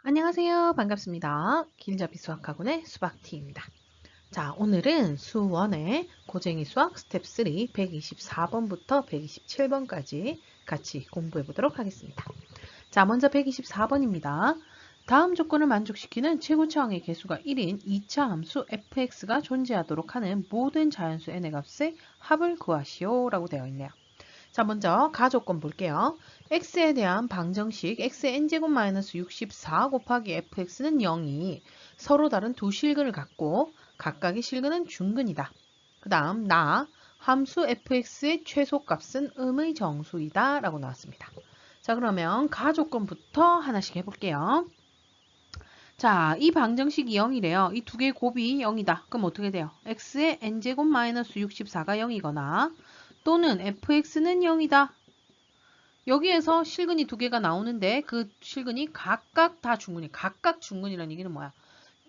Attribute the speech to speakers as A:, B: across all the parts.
A: 안녕하세요. 반갑습니다. 길잡이 수학학원의 수박티입니다. 자, 오늘은 수1의 고쟁이 수학 스텝 3 124번부터 127번까지 같이 공부해 보도록 하겠습니다. 자, 먼저 124번입니다. 다음 조건을 만족시키는 최고차항의 개수가 1인 2차 함수 fx가 존재하도록 하는 모든 자연수 n의 값의 합을 구하시오 라고 되어 있네요. 자, 먼저 가조건 볼게요. x에 대한 방정식 x의 n제곱 마이너스 64 곱하기 fx는 0이 서로 다른 두 실근을 갖고 각각의 실근은 중근이다. 그 다음 함수 fx의 최소값은 음의 정수이다 라고 나왔습니다. 자, 그러면 가조건부터 하나씩 해볼게요. 자, 이 방정식이 0이래요. 이 두 개의 곱이 0이다. 그럼 어떻게 돼요? x의 n제곱 마이너스 64가 0이거나 또는 fx는 0이다. 여기에서 실근이 두 개가 나오는데 그 실근이 각각 다 중근이 각각 중근이라는 얘기는 뭐야?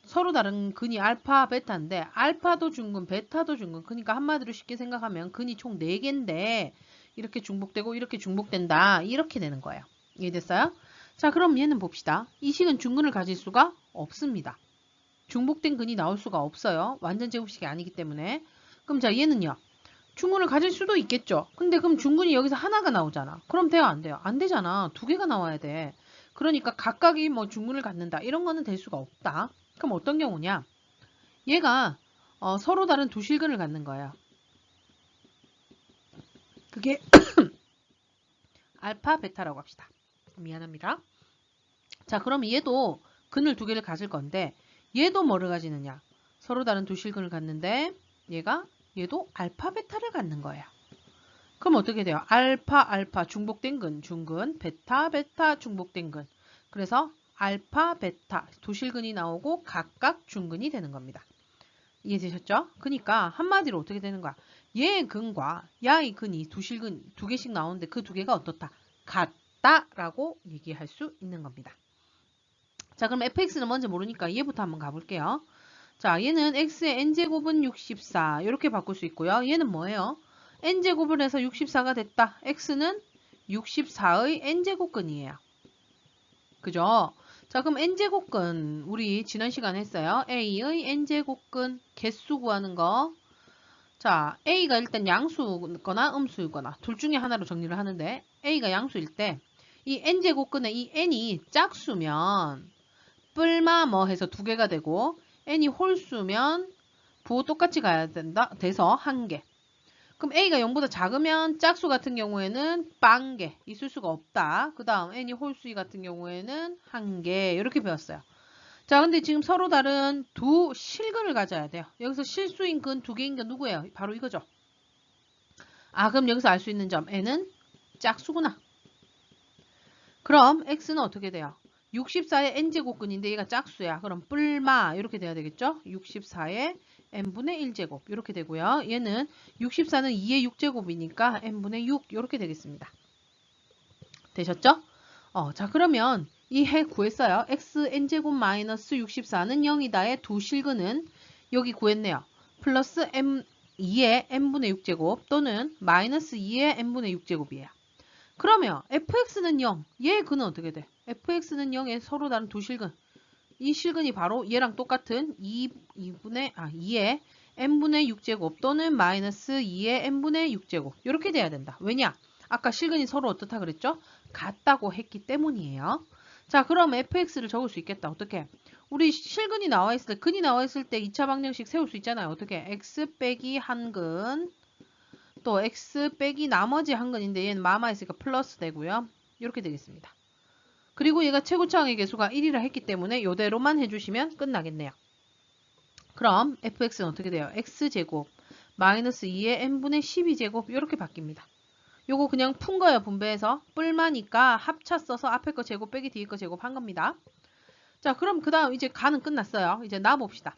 A: 서로 다른 근이 알파, 베타인데 알파도 중근, 베타도 중근. 그러니까 한마디로 쉽게 생각하면 근이 총 4개인데 이렇게 중복되고 이렇게 중복된다. 이렇게 되는 거예요. 이해됐어요? 자, 그럼 얘는 봅시다. 이 식은 중근을 가질 수가 없습니다. 중복된 근이 나올 수가 없어요. 완전 제곱식이 아니기 때문에. 그럼 자, 얘는요. 중근을 가질 수도 있겠죠. 근데 그럼 중근이 여기서 하나가 나오잖아. 그럼 돼요, 안 돼요? 안 되잖아. 두 개가 나와야 돼. 그러니까 각각이 뭐 중근을 갖는다. 이런 거는 될 수가 없다. 그럼 어떤 경우냐? 얘가 서로 다른 두 실근을 갖는 거예요. 그게 알파, 베타라고 합시다. 미안합니다. 자, 그럼 얘도 근을 두 개를 가질 건데 얘도 뭐를 가지느냐? 서로 다른 두 실근을 갖는데 얘도 알파, 베타를 갖는 거예요. 그럼 어떻게 돼요? 알파, 알파 중복된 근, 중근, 베타, 베타 중복된 근. 그래서 알파, 베타 두 실근이 나오고 각각 중근이 되는 겁니다. 이해되셨죠? 그러니까 한마디로 어떻게 되는 거야? 얘의 근과 야의 근이 두 실근 두 개씩 나오는데 그 두 개가 어떻다? 같다라고 얘기할 수 있는 겁니다. 자, 그럼 fx는 먼저 모르니까 얘부터 한번 가볼게요. 자, 얘는 x의 n제곱은 64 이렇게 바꿀 수 있고요. 얘는 뭐예요? n제곱을 해서 64가 됐다. x는 64의 n제곱근이에요. 그죠? 자, 그럼 n제곱근 우리 지난 시간에 했어요. a의 n제곱근 개수 구하는 거. 자, a가 일단 양수거나 음수이거나 둘 중에 하나로 정리를 하는데 a가 양수일 때 이 n제곱근의 이 n이 짝수면 뿔마 뭐 해서 두 개가 되고 n이 홀수면 부호 똑같이 가야 된다. 돼서 한 개. 그럼 a가 0보다 작으면 짝수 같은 경우에는 빵개 있을 수가 없다. 그 다음 n이 홀수이 같은 경우에는 한 개 이렇게 배웠어요. 자, 근데 지금 서로 다른 두 실근을 가져야 돼요. 여기서 실수인 근 두 개인 게 누구예요? 바로 이거죠. 아, 그럼 여기서 알 수 있는 점 n은 짝수구나. 그럼 x는 어떻게 돼요? 64의 n제곱근인데 얘가 짝수야. 그럼 뿔마 이렇게 돼야 되겠죠? 64의 n분의 1제곱 이렇게 되고요. 얘는 64는 2의 6제곱이니까 n분의 6 이렇게 되겠습니다. 되셨죠? 자, 그러면 이 해 구했어요. x n제곱 마이너스 64는 0이다의 두 실근은 여기 구했네요. 플러스 m 2의 n분의 6제곱 또는 마이너스 2의 n분의 6제곱이에요. 그러면 fx는 0, 얘의 근은 어떻게 돼? fx는 0에 서로 다른 두 실근. 이 실근이 바로 얘랑 똑같은 2의 n분의 6제곱 또는 마이너스 2의 n분의 6제곱 이렇게 돼야 된다. 왜냐? 아까 실근이 서로 어떻다 그랬죠? 같다고 했기 때문이에요. 자, 그럼 fx를 적을 수 있겠다. 어떻게? 우리 실근이 나와 있을 때, 근이 나와 있을 때 2차 방정식 세울 수 있잖아요. 어떻게? x 빼기 한 근 또 x 빼기 나머지 한 근인데 얘는 마마 있으니까 플러스 되고요. 이렇게 되겠습니다. 그리고 얘가 최고차항의 개수가 1이라 했기 때문에 이대로만 해주시면 끝나겠네요. 그럼 fx는 어떻게 돼요? x제곱 마이너스 2의 n분의 12제곱 이렇게 바뀝니다. 요거 그냥 푼 거예요. 분배해서 뿔마니까 합차 써서 앞에 거 제곱 빼기 뒤에 거 제곱 한 겁니다. 자, 그럼 그 다음 이제 가는 끝났어요. 이제 나 봅시다.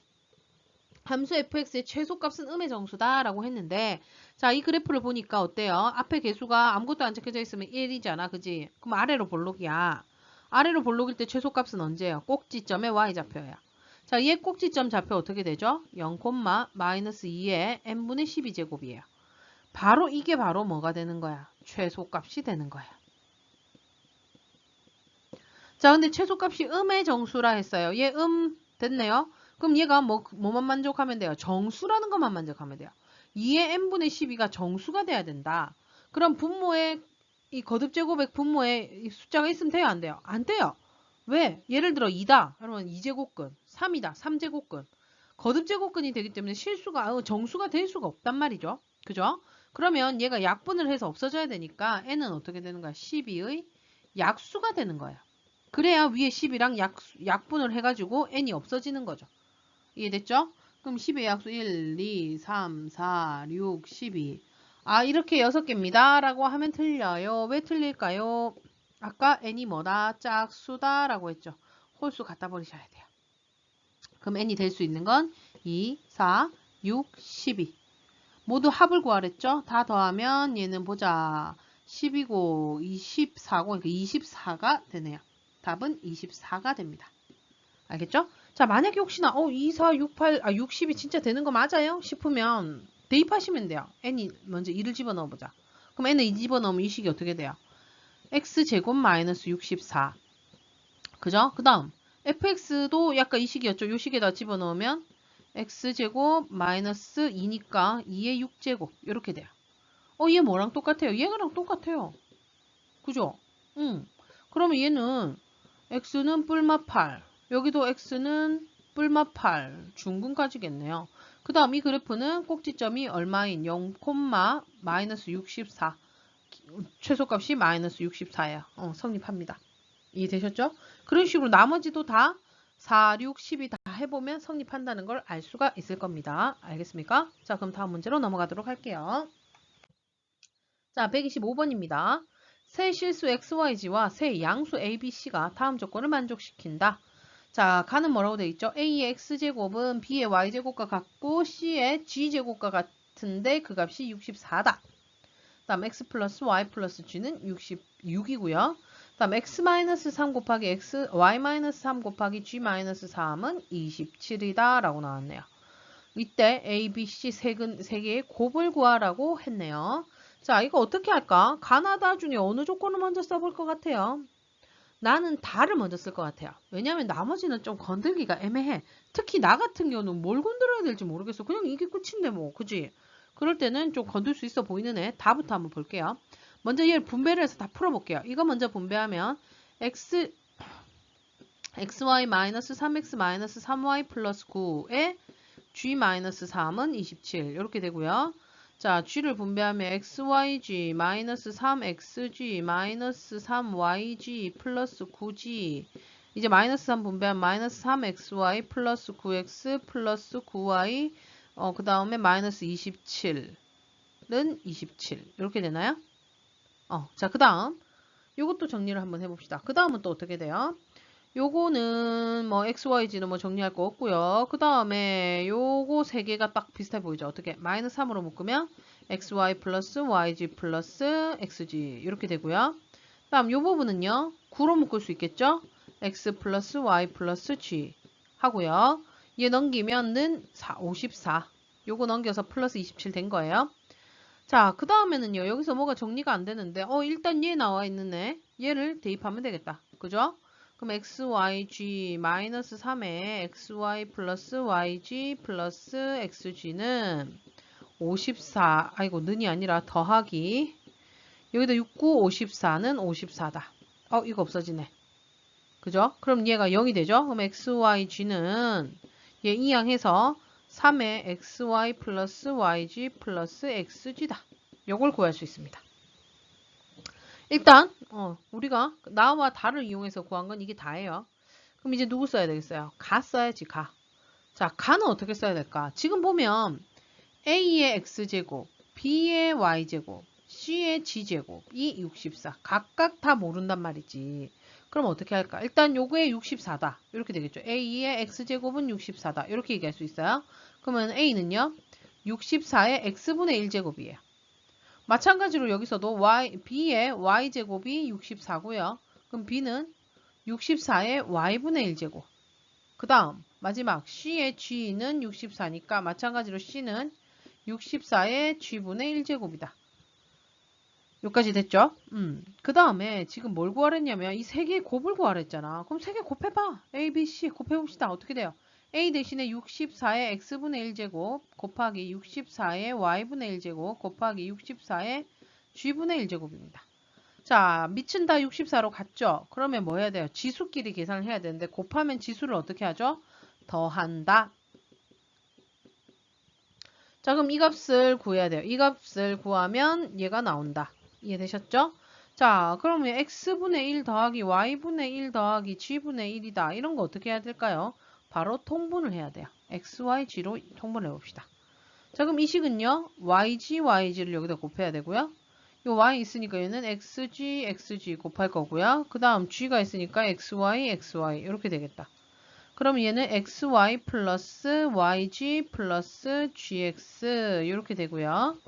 A: 함수 fx의 최소값은 음의 정수다 라고 했는데 자, 이 그래프를 보니까 어때요? 앞에 개수가 아무것도 안 적혀져 있으면 1이잖아. 그지? 그럼 아래로 볼록이야. 아래로 볼록일 때 최소값은 언제예요? 꼭지점의 y좌표예요. 자, 얘 꼭지점 좌표 어떻게 되죠? 0, 마이너스 2의 n분의 12제곱이에요. 바로 이게 바로 뭐가 되는 거야? 최소값이 되는 거야. 자, 근데 최소값이 음의 정수라 했어요. 얘 됐네요. 그럼 얘가 뭐만 만족하면 돼요? 정수라는 것만 만족하면 돼요. 2의 n분의 12가 정수가 돼야 된다. 그럼 분모에 이 거듭제곱의 분모에 숫자가 있으면 돼요? 안 돼요? 안 돼요. 왜? 예를 들어 2다. 그러면 2제곱근, 3이다. 3제곱근. 거듭제곱근이 되기 때문에 정수가 될 수가 없단 말이죠. 그죠? 그러면 얘가 약분을 해서 없어져야 되니까 n은 어떻게 되는 거야? 12의 약수가 되는 거예요. 그래야 위에 10이랑 약분을 해가지고 n이 없어지는 거죠. 이해됐죠? 그럼 10의 약수 1, 2, 3, 4, 6, 12. 아, 이렇게 6개입니다. 라고 하면 틀려요. 왜 틀릴까요? 아까 n이 뭐다? 짝수다. 라고 했죠. 홀수 갖다 버리셔야 돼요. 그럼 n이 될 수 있는 건 2, 4, 6, 12. 모두 합을 구하랬죠? 다 더하면 얘는 보자. 10이고 24고 24가 되네요. 답은 24가 됩니다. 알겠죠? 자, 만약에 혹시나 2, 4, 6, 8, 60이 진짜 되는 거 맞아요? 싶으면 대입하시면 돼요. n이 먼저 2를 집어넣어 보자. 그럼 n을 2 집어넣으면 이 식이 어떻게 돼요? x제곱 마이너스 64. 그죠? 그 다음 fx도 약간 이 식이었죠. 이 식에다 집어넣으면 x제곱 마이너스 2니까 2의 6제곱 이렇게 돼요. 얘 뭐랑 똑같아요? 얘랑 똑같아요. 그죠? 그러면 얘는 x는 뿔마 8, 여기도 x는 뿔마 8, 중근까지겠네요. 그 다음 이 그래프는 꼭지점이 얼마인 0, 마이너스 64, 최소값이 마이너스 64예요. 성립합니다. 이해되셨죠? 그런 식으로 나머지도 다 4, 6, 10이 다 해보면 성립한다는 걸 알 수가 있을 겁니다. 알겠습니까? 자, 그럼 다음 문제로 넘어가도록 할게요. 자, 125번입니다. 세 실수 xyz와 세 양수 abc가 다음 조건을 만족시킨다. 자, 가는 뭐라고 되어 있죠? a의 x제곱은 b의 y제곱과 같고 c의 g제곱과 같은데 그 값이 64다. 다음 x 플러스 y 플러스 g는 66이고요. 다음 x 마이너스 3 곱하기 x, y 마이너스 3 곱하기 g 마이너스 3은 27이다 라고 나왔네요. 이때 a, b, c 세 개의 곱을 구하라고 했네요. 자, 이거 어떻게 할까? 가나다 중에 어느 조건을 먼저 써볼 것 같아요? 나는 다를 먼저 쓸 것 같아요. 왜냐하면 나머지는 좀 건들기가 애매해. 특히 나 같은 경우는 뭘 건드려야 될지 모르겠어. 그냥 이게 끝인데 뭐, 그지? 그럴 때는 좀 건들 수 있어 보이는 애 다부터 한번 볼게요. 먼저 얘를 분배를 해서 다 풀어볼게요. 이거 먼저 분배하면 xy 마이너스 3x 마이너스 3y 플러스 9에 g 마이너스 3은 27 이렇게 되고요. 자, g를 분배하면 xyg 마이너스 3xg 마이너스 3yg 플러스 9g 이제 마이너스 3 분배하면 마이너스 3xy 플러스 9x 플러스 9y 그 다음에 마이너스 27은 27 이렇게 되나요? 자, 그 다음 요것도 정리를 한번 해봅시다. 그 다음은 또 어떻게 돼요? 요거는 뭐 XYZ는 뭐 정리할 거 없고요. 그 다음에 요거 세 개가 딱 비슷해 보이죠? 어떻게? 마이너스 3으로 묶으면 XY 플러스 YG 플러스 XG 이렇게 되고요. 다음 요 부분은요. 9로 묶을 수 있겠죠? X 플러스 Y 플러스 G 하고요. 얘 넘기면은 54. 요거 넘겨서 플러스 27 된 거예요. 자, 그 다음에는요. 여기서 뭐가 정리가 안 되는데 일단 얘 나와 있는 애 얘를 대입하면 되겠다. 그죠? 그럼 xyg 마이너스 3에 xy 플러스 yg 플러스 xg는 54, 아이고 는이 아니라 더하기 여기다 69, 54는 54다. 이거 없어지네. 그죠? 그럼 얘가 0이 되죠? 그럼 xyg는 얘 이항해서 3의 xy 플러스 yg 플러스 xg다. 요걸 구할 수 있습니다. 일단 우리가 나와 다를 이용해서 구한 건 이게 다예요. 그럼 이제 누구 써야 되겠어요? 가 써야지 가. 자, 가는 어떻게 써야 될까? 지금 보면 A의 X제곱, B의 Y제곱, C의 G제곱이 64. 각각 다 모른단 말이지. 그럼 어떻게 할까? 일단 요거에 64다. 이렇게 되겠죠. A의 X제곱은 64다. 이렇게 얘기할 수 있어요. 그러면 A는요. 64의 X분의 1제곱이에요. 마찬가지로 여기서도 B의 Y제곱이 64고요. 그럼 B는 64의 Y분의 1제곱. 그 다음 마지막 C의 G는 64니까 마찬가지로 C는 64의 G분의 1제곱이다. 여기까지 됐죠? 그 다음에 지금 뭘 구하랬냐면 이 세 개의 곱을 구하랬잖아. 그럼 세 개 곱해봐. A, B, C 곱해봅시다. 어떻게 돼요? A 대신에 64의 X분의 1제곱 곱하기 64의 Y분의 1제곱 곱하기 64의 G분의 1제곱입니다. 자, 밑은 다 64로 갔죠? 그러면 뭐 해야 돼요? 지수끼리 계산을 해야 되는데 곱하면 지수를 어떻게 하죠? 더한다. 자, 그럼 이 값을 구해야 돼요. 이 값을 구하면 얘가 나온다. 이해되셨죠? 자, 그러면 x분의 1 더하기 y분의 1 더하기 g분의 1이다. 이런 거 어떻게 해야 될까요? 바로 통분을 해야 돼요. x, y, g로 통분해 봅시다. 자, 그럼 이 식은요. yg, yg를 여기다 곱해야 되고요. 요 y 있으니까 얘는 xg, xg 곱할 거고요. 그 다음 g가 있으니까 xy, xy 이렇게 되겠다. 그럼 얘는 xy 플러스 yg 플러스 gx 이렇게 되고요.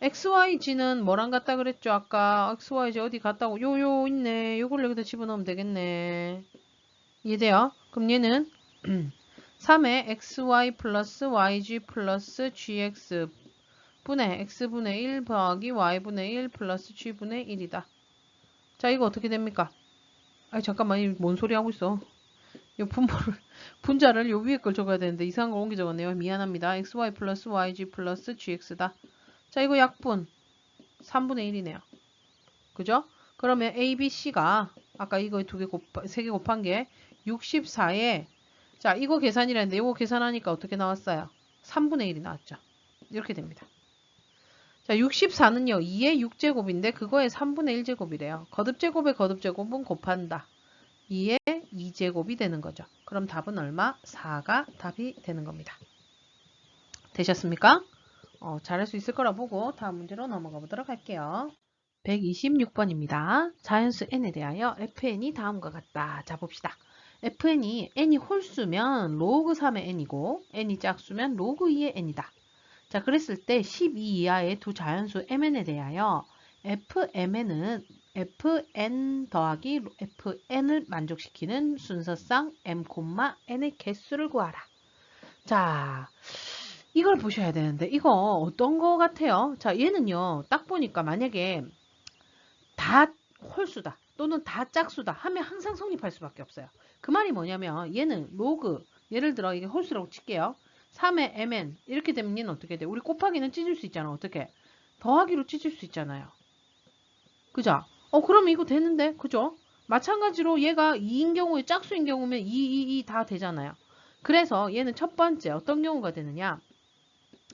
A: xyg는 뭐랑 같다 그랬죠? 아까 xyg 어디 같다고? 요요 있네. 요걸 여기다 집어넣으면 되겠네. 이해돼요? 그럼 얘는 3의 xy 플러스 yg 플러스 gx 분의 x분의 1 더하기 y분의 1 플러스 g분의 1이다. 자, 이거 어떻게 됩니까? 아니 잠깐만, 이 뭔 소리 하고 있어? 이 분자를 요 위에 걸 적어야 되는데 이상한 걸 옮겨 적었네요. 미안합니다. xy 플러스 yg 플러스 gx다. 자, 이거 약분 3분의 1이네요. 그죠? 그러면 a, b, c가 아까 이거 세 개 곱한 게 64에 자, 이거 계산이라는데 이거 계산하니까 어떻게 나왔어요? 3분의 1이 나왔죠. 이렇게 됩니다. 자, 64는요. 2의 6제곱인데 그거의 3분의 1제곱이래요. 거듭제곱의 거듭제곱은 곱한다. 2의 2제곱이 되는 거죠. 그럼 답은 얼마? 4가 답이 되는 겁니다. 되셨습니까? 잘할 수 있을 거라 보고 다음 문제로 넘어가 보도록 할게요. 126번입니다. 자연수 n에 대하여 fn이 다음과 같다. 자, 봅시다. fn이 n이 홀수면 로그 3의 n이고 n이 짝수면 로그 2의 n이다. 자, 그랬을 때 12 이하의 두 자연수 mn에 대하여 fmn은 fn 더하기 fn을 만족시키는 순서상 m, n의 개수를 구하라. 자, 이걸 보셔야 되는데 이거 어떤 거 같아요? 자, 얘는요. 딱 보니까 만약에 다 홀수다 또는 다 짝수다 하면 항상 성립할 수밖에 없어요. 그 말이 뭐냐면 얘는 로그, 예를 들어 이게 홀수라고 칠게요. 3의 mn 이렇게 되면 얘는 어떻게 돼? 우리 곱하기는 찢을 수 있잖아. 어떻게? 더하기로 찢을 수 있잖아요. 그죠? 그럼 이거 되는데 그죠? 마찬가지로 얘가 2인 경우에 짝수인 경우면 2 다 되잖아요. 그래서 얘는 첫 번째 어떤 경우가 되느냐?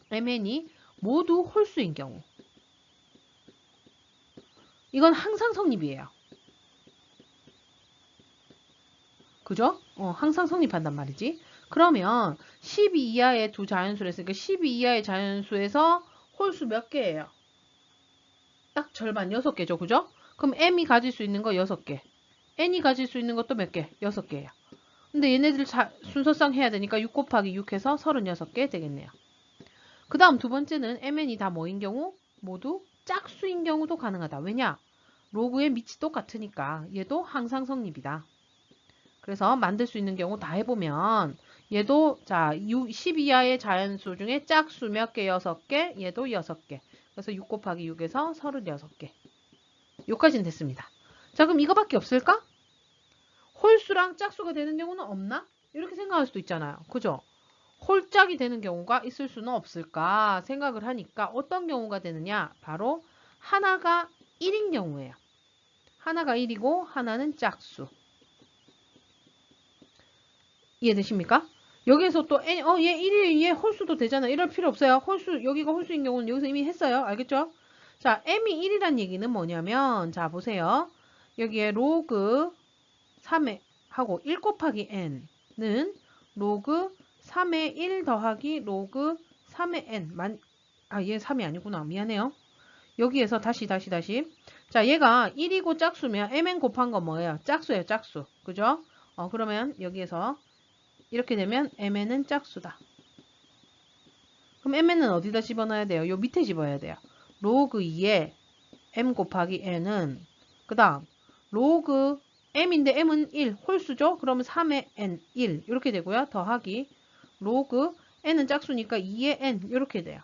A: mn이 모두 홀수인 경우. 이건 항상 성립이에요. 그죠? 항상 성립한단 말이지. 그러면 12 이하의 두 자연수를 했으니까 12 이하의 자연수에서 홀수 몇 개예요? 딱 절반 6개죠. 그죠? 그럼 m이 가질 수 있는 거 6개. n이 가질 수 있는 것도 몇 개? 6개예요. 근데 얘네들 순서상 해야 되니까 6 곱하기 6 해서 36개 되겠네요. 그 다음 두 번째는 mn이 다 뭐인 경우? 모두 짝수인 경우도 가능하다. 왜냐? 로그의 밑이 똑같으니까 얘도 항상 성립이다. 그래서 만들 수 있는 경우 다 해보면 얘도 자 10 이하의 자연수 중에 짝수 몇 개? 6개. 얘도 6개. 그래서 6 곱하기 6에서 36개. 여기까지는 됐습니다. 자, 그럼 이거밖에 없을까? 홀수랑 짝수가 되는 경우는 없나? 이렇게 생각할 수도 있잖아요. 그죠? 홀짝이 되는 경우가 있을 수는 없을까 생각을 하니까 어떤 경우가 되느냐? 바로 하나가 1인 경우예요. 하나가 1이고 하나는 짝수. 이해되십니까? 여기에서 또 얘 1이 얘 홀수도 되잖아. 이럴 필요 없어요. 홀수 여기가 홀수인 경우는 여기서 이미 했어요. 알겠죠? 자, m이 1이란 얘기는 뭐냐면 자, 보세요. 여기에 로그 3의 하고 1 곱하기 n는 로그 3의 1 더하기 로그 3의 n 얘 3이 아니구나. 미안해요. 여기에서 다시 자, 얘가 1이고 짝수면 mn 곱한 건 뭐예요? 짝수예요. 짝수. 그죠? 그러면 여기에서 이렇게 되면 mn은 짝수다. 그럼 mn은 어디다 집어넣어야 돼요? 요 밑에 집어야 돼요. 로그 2에 m 곱하기 n은 그 다음 로그 m인데 m은 1 홀수죠? 그러면 3의 n 1 이렇게 되고요. 더하기 로그 n은 짝수니까 2의 n 이렇게 돼요.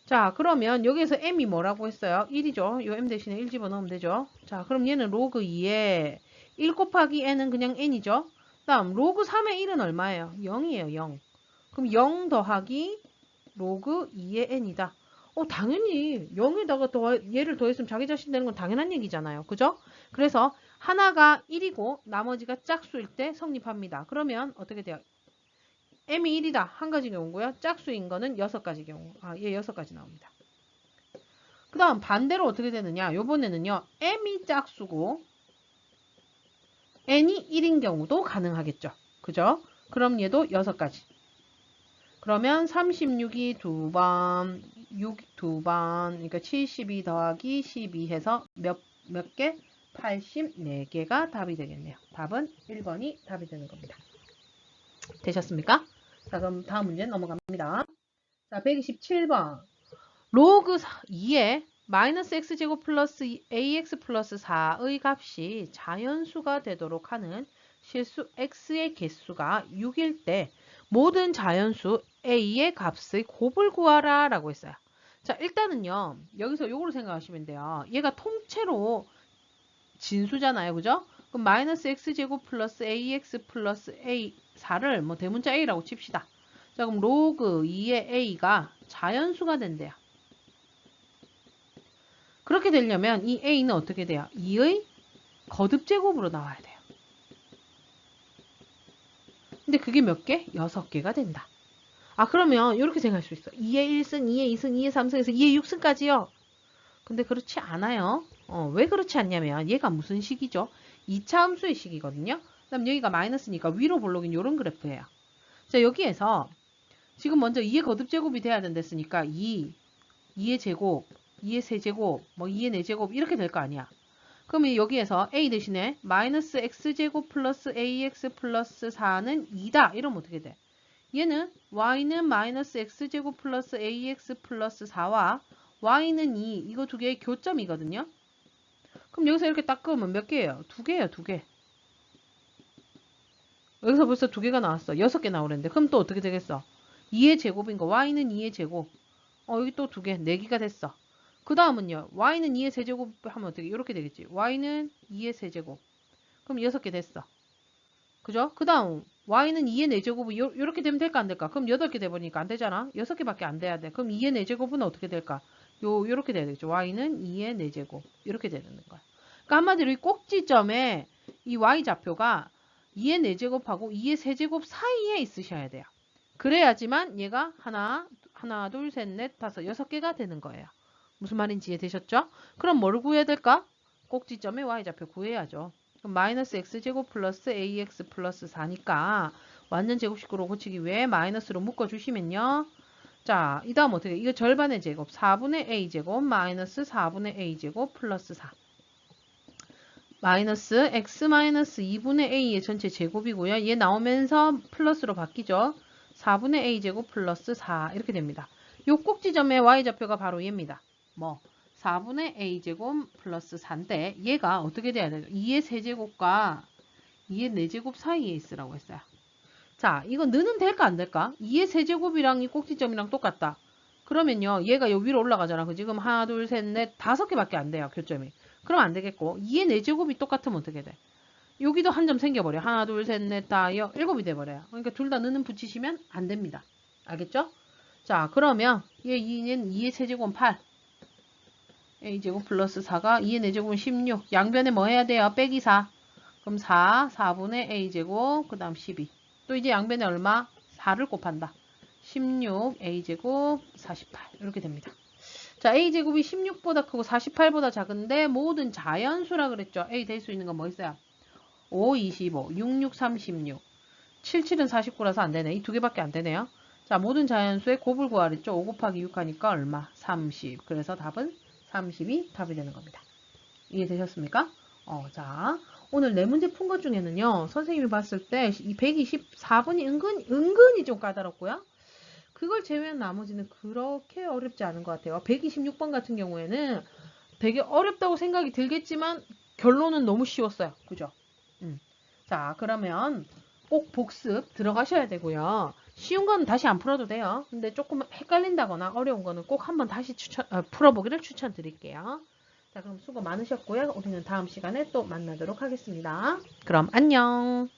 A: 자, 그러면 여기에서 m이 뭐라고 했어요? 1이죠. 요 m 대신에 1 집어넣으면 되죠. 자, 그럼 얘는 로그 2에 1 곱하기 n은 그냥 n이죠. 다음 로그 3의 1은 얼마예요? 0이에요. 0. 그럼 0 더하기 로그 2의 n이다. 당연히 0에다가 얘를 더했으면 자기 자신 되는 건 당연한 얘기잖아요. 그죠? 그래서 하나가 1이고 나머지가 짝수일 때 성립합니다. 그러면 어떻게 돼요? m이 1이다. 한 가지 경우고요. 짝수인 거는 6가지 경우. 얘 6가지 나옵니다. 그 다음 반대로 어떻게 되느냐. 요번에는요. m이 짝수고 n이 1인 경우도 가능하겠죠. 그죠? 그럼 얘도 6가지. 그러면 36이 2번, 6 2번, 그러니까 72 더하기 12 해서 몇 개? 84개가 답이 되겠네요. 답은 1번이 답이 되는 겁니다. 되셨습니까? 자, 그럼 다음 문제 넘어갑니다. 자, 127번. 로그 2에 마이너스 x제곱 플러스 ax 플러스 4의 값이 자연수가 되도록 하는 실수 x의 개수가 6일 때 모든 자연수 a의 값의 곱을 구하라 라고 했어요. 자, 일단은요. 여기서 요거로 생각하시면 돼요. 얘가 통째로 진수잖아요. 그죠? 그럼 마이너스 x제곱 플러스 ax 플러스 a4를 뭐 대문자 a라고 칩시다. 자, 그럼 로그 2의 a가 자연수가 된대요. 그렇게 되려면 이 a는 어떻게 돼요? 2의 거듭제곱으로 나와야 돼요. 근데 그게 몇 개? 6개가 된다. 그러면 이렇게 생각할 수 있어. 2의 1승, 2의 2승, 2의 3승에서 2의 6승까지요. 근데 그렇지 않아요. 왜 그렇지 않냐면 얘가 무슨 식이죠? 2차 함수의 식이거든요. 그다음 여기가 마이너스니까 위로 볼록인 이런 그래프예요. 자, 여기에서 지금 먼저 2의 거듭제곱이 돼야 된댔으니까 2의 제곱, 2의 세제곱, 뭐 2의 4제곱 이렇게 될 거 아니야. 그러면 여기에서 a 대신에 마이너스 x제곱 플러스 ax 플러스 4는 2다. 이러면 어떻게 돼? 얘는 y는 마이너스 x제곱 플러스 ax 플러스 4와 y는 2. 이거 두 개의 교점이거든요. 그럼 여기서 이렇게 딱 그으면 몇 개예요? 2개예요. 2개. 여기서 벌써 2개가 나왔어. 6개 나오는데 그럼 또 어떻게 되겠어? 2의 제곱인 거. y는 2의 제곱. 여기 또 2개. 4개가 됐어. 그 다음은요. y는 2의 세제곱 하면 어떻게? 이렇게 되겠지. y는 2의 세제곱. 그럼 6개 됐어. 그죠? 그 다음 y는 2의 4제곱은 이렇게 되면 될까 안 될까? 그럼 8개 돼버리니까 안 되잖아. 6개밖에 안 돼야 돼. 그럼 2의 4제곱은 어떻게 될까? 요렇게 돼야 되겠죠. y는 2의 4제곱. 이렇게 되는 거야. 그러니까 한마디로 이 꼭지점에 이 y좌표가 2의 4제곱하고 2의 세제곱 사이에 있으셔야 돼요. 그래야지만 얘가 하나, 둘, 셋, 넷, 다섯, 6개가 되는 거예요. 무슨 말인지 이해되셨죠? 그럼 뭘 구해야 될까? 꼭지점에 y좌표 구해야죠. 그럼 마이너스 x제곱 플러스 ax 플러스 4니까 완전 제곱식으로 고치기 위해 마이너스로 묶어주시면요. 자, 이 다음 어떻게? 이거 절반의 제곱 4분의 a제곱 마이너스 4분의 a제곱 플러스 4 마이너스 x 마이너스 2분의 a의 전체 제곱이고요. 얘 나오면서 플러스로 바뀌죠. 4분의 a제곱 플러스 4 이렇게 됩니다. 요 꼭지점의 y좌표가 바로 얘입니다. 4분의 a제곱 플러스 4인데 얘가 어떻게 돼야 돼요? 2의 세제곱과 2의 4제곱 사이에 있으라고 했어요. 자, 이거 느는 될까 안 될까? 2의 세제곱이랑 이 꼭지점이랑 똑같다. 그러면요. 얘가 여기 위로 올라가잖아. 그 지금 하나, 둘, 셋, 넷, 5개밖에 안 돼요. 교점이. 그럼 안 되겠고 2의 4제곱이 똑같으면 어떻게 돼? 여기도 한 점 생겨버려. 하나, 둘, 셋, 넷, 다, 7이 돼버려요. 그러니까 둘 다 느는 붙이시면 안 됩니다. 알겠죠? 자, 그러면 얘 2는 2의 세제곱은 8. a제곱 플러스 4가 2의 4제곱은 16. 양변에 뭐 해야 돼요? 빼기 4. 그럼 4분의 a제곱, 그 다음 12. 또 이제 양변에 얼마? 4를 곱한다. 16, a제곱, 48. 이렇게 됩니다. 자, a제곱이 16보다 크고 48보다 작은데 모든 자연수라 그랬죠. a 될 수 있는 건 뭐 있어요? 5, 25, 66, 36. 77은 49라서 안 되네. 이 두 개밖에 안 되네요. 자, 모든 자연수의 곱을 구하랬죠. 5 곱하기 6 하니까 얼마? 30. 그래서 답은 30이 답이 되는 겁니다. 이해되셨습니까? 자, 오늘 네 문제 푼 것 중에는요. 선생님이 봤을 때 이 124번이 은근히 좀 까다롭고요. 그걸 제외한 나머지는 그렇게 어렵지 않은 것 같아요. 126번 같은 경우에는 되게 어렵다고 생각이 들겠지만 결론은 너무 쉬웠어요. 그죠? 자, 그러면 꼭 복습 들어가셔야 되고요. 쉬운 거는 다시 안 풀어도 돼요. 근데 조금 헷갈린다거나 어려운 거는 꼭 한번 다시 풀어보기를 추천드릴게요. 자, 그럼 수고 많으셨고요. 우리는 다음 시간에 또 만나도록 하겠습니다. 그럼 안녕.